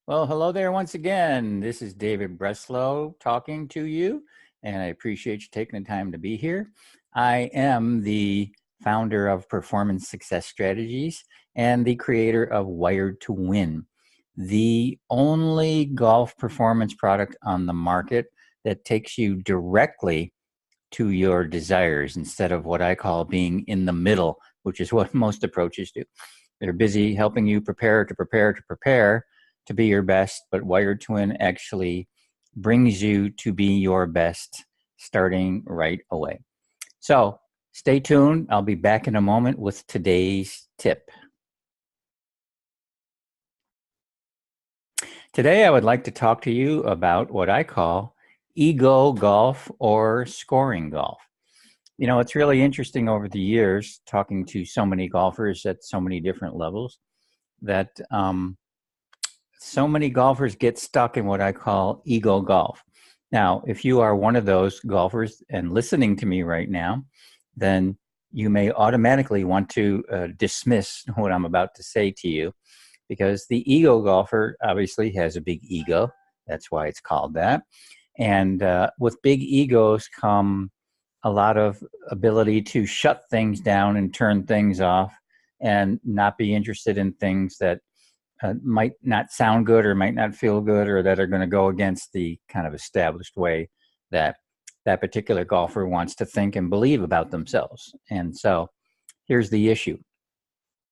Well, hello there once again. This is David Breslow talking to you, and I appreciate you taking the time to be here. I am the founder of Performance Success Strategies and the creator of Wired to Win, the only golf performance product on the market that takes you directly to your desires instead of what I call being in the middle, which is what most approaches do. They're busy helping you prepare to be your best, but Wired to Win actually brings you to be your best starting right away. So stay tuned. I'll be back in a moment with today's tip. Today, I would like to talk to you about what I call ego golf or scoring golf. You know, it's really interesting over the years talking to so many golfers at so many different levels that so many golfers get stuck in what I call ego golf. Now, if you are one of those golfers and listening to me right now, then you may automatically want to dismiss what I'm about to say to you because the ego golfer obviously has a big ego. That's why it's called that. And with big egos come a lot of ability to shut things down and turn things off and not be interested in things that might not sound good or might not feel good or that are going to go against the kind of established way that that particular golfer wants to think and believe about themselves. And so here's the issue.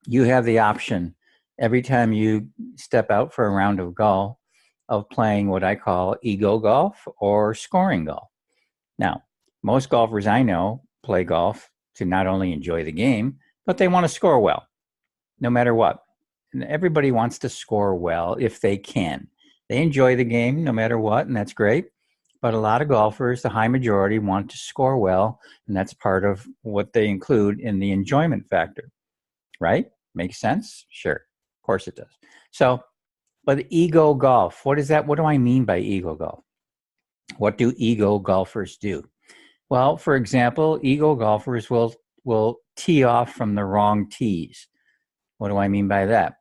You have the option every time you step out for a round of golf of playing what I call ego golf or scoring golf. Now, most golfers I know play golf to not only enjoy the game, but they want to score well, no matter what. And everybody wants to score well if they can. They enjoy the game no matter what, and that's great. But a lot of golfers, the high majority, want to score well, and that's part of what they include in the enjoyment factor, right? Makes sense? Sure. Of course it does. So, but ego golf, what is that? What do I mean by ego golf? What do ego golfers do? Well, for example, ego golfers will tee off from the wrong tees. What do I mean by that?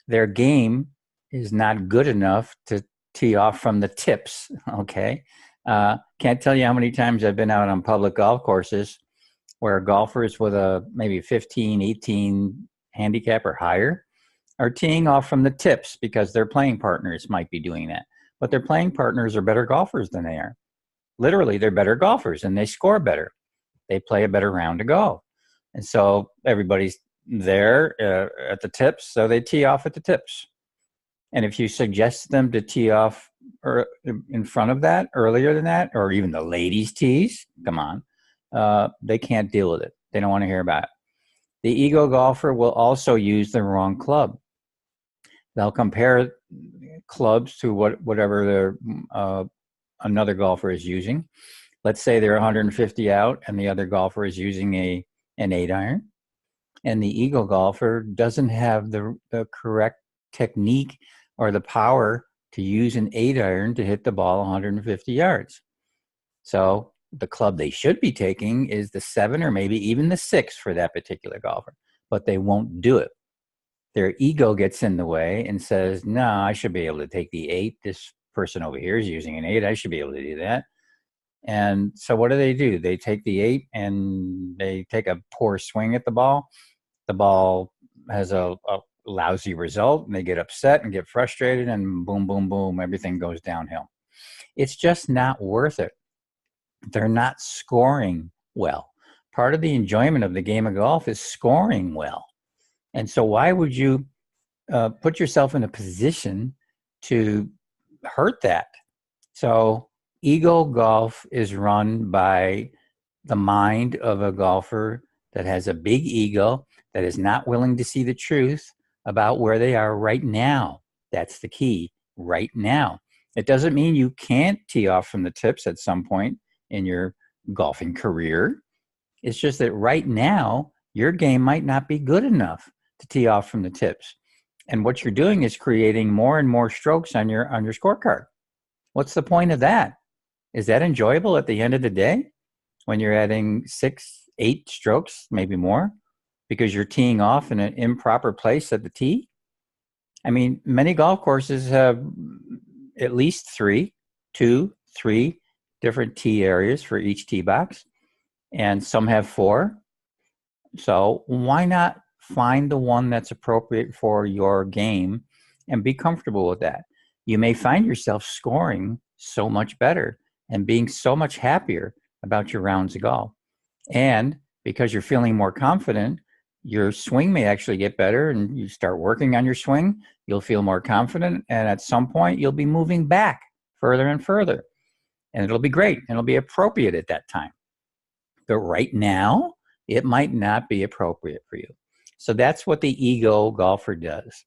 Their game is not good enough to tee off from the tips, okay? Can't tell you how many times I've been out on public golf courses where golfers with a maybe 15, 18 handicap or higher are teeing off from the tips because their playing partners might be doing that. But their playing partners are better golfers than they are. Literally, they're better golfers and they score better. They play a better round to go. And so everybody's there at the tips, so they tee off at the tips. And if you suggest them to tee off in front of that, earlier than that, or even the ladies' tees, come on, they can't deal with it. They don't want to hear about it. The ego golfer will also use the wrong club. They'll compare clubs to whatever another golfer is using. Let's say they're 150 out and the other golfer is using an 8-iron. And the ego golfer doesn't have the correct technique or the power to use an 8-iron to hit the ball 150 yards. So the club they should be taking is the 7 or maybe even the 6 for that particular golfer, but they won't do it. Their ego gets in the way and says, no, I should be able to take the 8. This person over here is using an 8. I should be able to do that. And so what do? They take the 8 and they take a poor swing at the ball. The ball has a lousy result and they get upset and get frustrated and boom, boom, boom, everything goes downhill. It's just not worth it. They're not scoring well. Part of the enjoyment of the game of golf is scoring well. And so why would you put yourself in a position to hurt that? So ego golf is run by the mind of a golfer that has a big ego, that is not willing to see the truth about where they are right now. That's the key, right now. It doesn't mean you can't tee off from the tips at some point in your golfing career. It's just that right now, your game might not be good enough to tee off from the tips. And what you're doing is creating more and more strokes on your scorecard. What's the point of that? Is that enjoyable at the end of the day when you're adding 6, 8 strokes, maybe more, because you're teeing off in an improper place at the tee? I mean, many golf courses have at least two, three different tee areas for each tee box, and some have four. So why not find the one that's appropriate for your game and be comfortable with that? You may find yourself scoring so much better and being so much happier about your rounds of golf. And because you're feeling more confident, your swing may actually get better, and you start working on your swing, you'll feel more confident, and at some point you'll be moving back further and further. And it'll be great, and it'll be appropriate at that time. But right now, it might not be appropriate for you. So that's what the ego golfer does.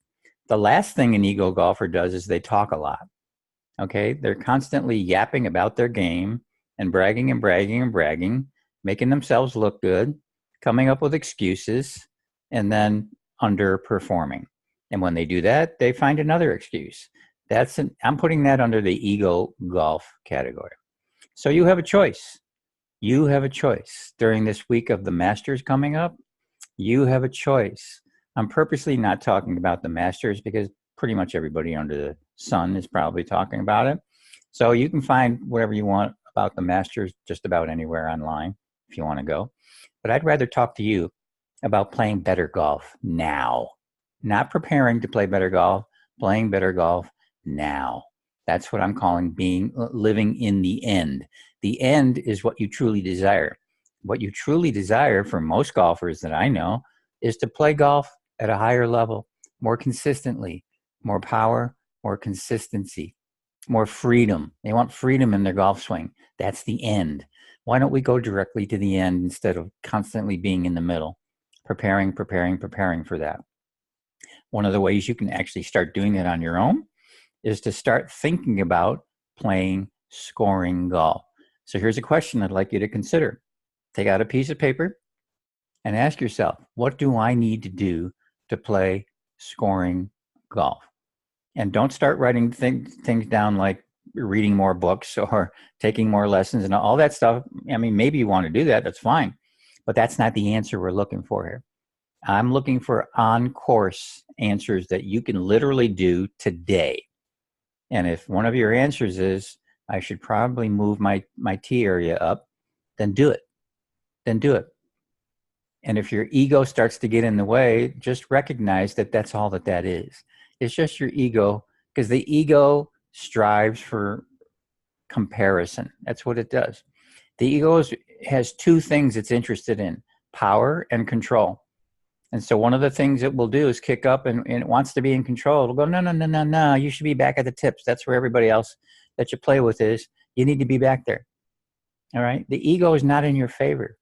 The last thing an ego golfer does is they talk a lot. Okay, they're constantly yapping about their game and bragging and bragging and bragging, making themselves look good, coming up with excuses, and then underperforming. And when they do that, they find another excuse. I'm putting that under the ego golf category. So you have a choice. You have a choice. During this week of the Masters coming up, you have a choice. I'm purposely not talking about the Masters because pretty much everybody under the sun is probably talking about it. So you can find whatever you want about the Masters just about anywhere online if you want to go. But I'd rather talk to you about playing better golf now. Not preparing to play better golf, playing better golf now. That's what I'm calling living in the end. The end is what you truly desire. What you truly desire for most golfers that I know is to play golf at a higher level, more consistently, more power, more consistency, more freedom. They want freedom in their golf swing. That's the end. Why don't we go directly to the end instead of constantly being in the middle, preparing for that? One of the ways you can actually start doing it on your own is to start thinking about playing scoring golf. So here's a question I'd like you to consider. Take out a piece of paper and ask yourself, what do I need to do to play scoring golf? And don't start writing things down like reading more books or taking more lessons and all that stuff. I mean, maybe you want to do that. That's fine. But that's not the answer we're looking for here. I'm looking for on-course answers that you can literally do today. And if one of your answers is, I should probably move my tee area up, then do it. Then do it. And if your ego starts to get in the way, just recognize that that's all that is. It's just your ego, because the ego strives for comparison. That's what it does. The ego has two things it's interested in: power and control. And so one of the things it will do is kick up and it wants to be in control. It'll go, no, you should be back at the tips. That's where everybody else that you play with is. You need to be back there. All right? The ego is not in your favor.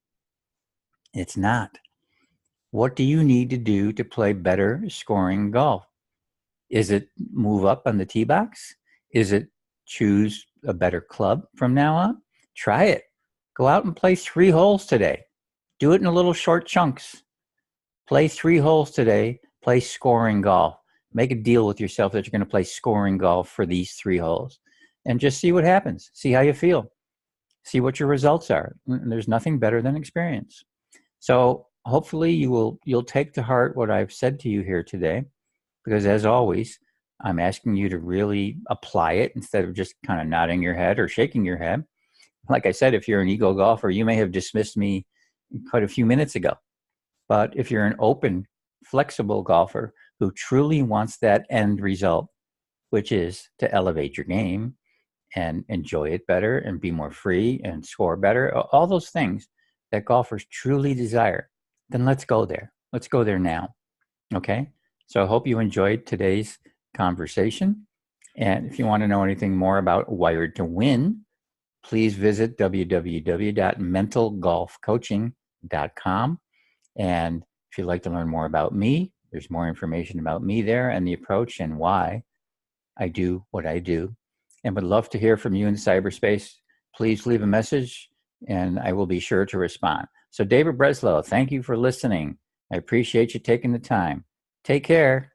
It's not. What do you need to do to play better scoring golf? Is it move up on the tee box? Is it choose a better club from now on? Try it. Go out and play 3 holes today. Do it in little short chunks. Play 3 holes today. Play scoring golf. Make a deal with yourself that you're going to play scoring golf for these 3 holes. And just see what happens. See how you feel. See what your results are. There's nothing better than experience. So hopefully you'll take to heart what I've said to you here today, because as always, I'm asking you to really apply it instead of just kind of nodding your head or shaking your head. Like I said, if you're an ego golfer, you may have dismissed me quite a few minutes ago. But if you're an open, flexible golfer who truly wants that end result, which is to elevate your game and enjoy it better and be more free and score better, all those things that golfers truly desire, then let's go there. Let's go there now. Okay? So I hope you enjoyed today's conversation. And if you want to know anything more about Wired to Win, please visit www.mentalgolfcoaching.com. And if you'd like to learn more about me, there's more information about me there and the approach and why I do what I do. And would love to hear from you in cyberspace. Please leave a message and I will be sure to respond. So David Breslow, thank you for listening. I appreciate you taking the time. Take care.